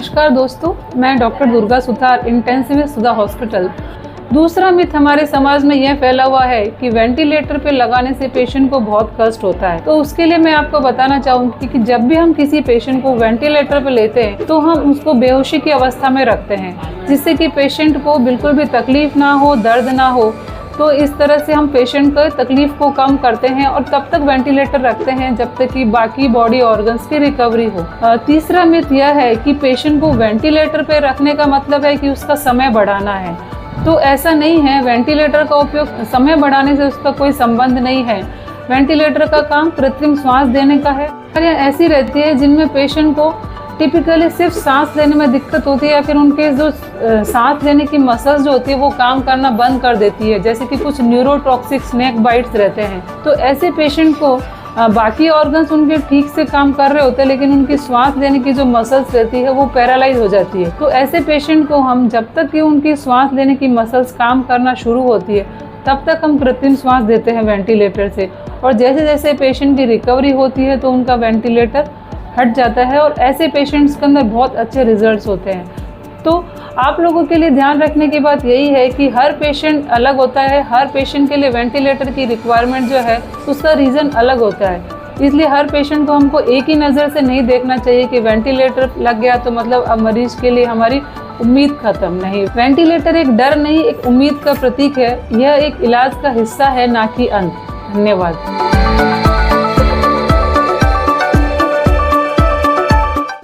नमस्कार दोस्तों, मैं डॉक्टर दुर्गा सुथार, इंटेंसिविस्ट सुधा हॉस्पिटल। दूसरा मिथ हमारे समाज में यह फैला हुआ है कि वेंटिलेटर पे लगाने से पेशेंट को बहुत कष्ट होता है। तो उसके लिए मैं आपको बताना चाहूंगी कि जब भी हम किसी पेशेंट को वेंटिलेटर पे लेते हैं तो हम उसको बेहोशी की अवस्था में रखते हैं, जिससे कि पेशेंट को बिल्कुल भी तकलीफ ना हो, दर्द ना हो। तो इस तरह से हम पेशेंट को तकलीफ को कम करते हैं और तब तक वेंटिलेटर रखते हैं जब तक कि बाकी बॉडी ऑर्गन्स की रिकवरी हो। तीसरा मिथ यह है कि पेशेंट को वेंटिलेटर पे रखने का मतलब है कि उसका समय बढ़ाना है। तो ऐसा नहीं है। वेंटिलेटर का उपयोग समय बढ़ाने से उसका कोई संबंध नहीं है। वेंटिलेटर का काम कृत्रिम श्वास देने का है। ऐसी रहती है जिनमें पेशेंट को टिपिकली सिर्फ सांस लेने में दिक्कत होती है या फिर उनके जो सांस लेने की मसल्स जो होती है वो काम करना बंद कर देती है, जैसे कि कुछ न्यूरोटॉक्सिक स्नेक बाइट्स रहते हैं। तो ऐसे पेशेंट को बाकी ऑर्गन्स उनके ठीक से काम कर रहे होते हैं, लेकिन उनकी श्वास लेने की जो मसल्स रहती है वो पैरालाइज हो जाती है। तो ऐसे पेशेंट को हम जब तक कि उनकी श्वास लेने की मसल्स काम करना शुरू होती है तब तक हम कृत्रिम श्वास देते हैं वेंटिलेटर से। और जैसे जैसे पेशेंट की रिकवरी होती है तो उनका वेंटिलेटर हट जाता है और ऐसे पेशेंट्स के अंदर बहुत अच्छे रिजल्ट्स होते हैं। तो आप लोगों के लिए ध्यान रखने की बात यही है कि हर पेशेंट अलग होता है। हर पेशेंट के लिए वेंटिलेटर की रिक्वायरमेंट जो है उसका रीज़न अलग होता है। इसलिए हर पेशेंट को हमको एक ही नज़र से नहीं देखना चाहिए कि वेंटिलेटर लग गया तो मतलब अब मरीज के लिए हमारी उम्मीद खत्म। नहीं, वेंटिलेटर एक डर नहीं, एक उम्मीद का प्रतीक है। यह एक इलाज का हिस्सा है, ना कि अंत। धन्यवाद।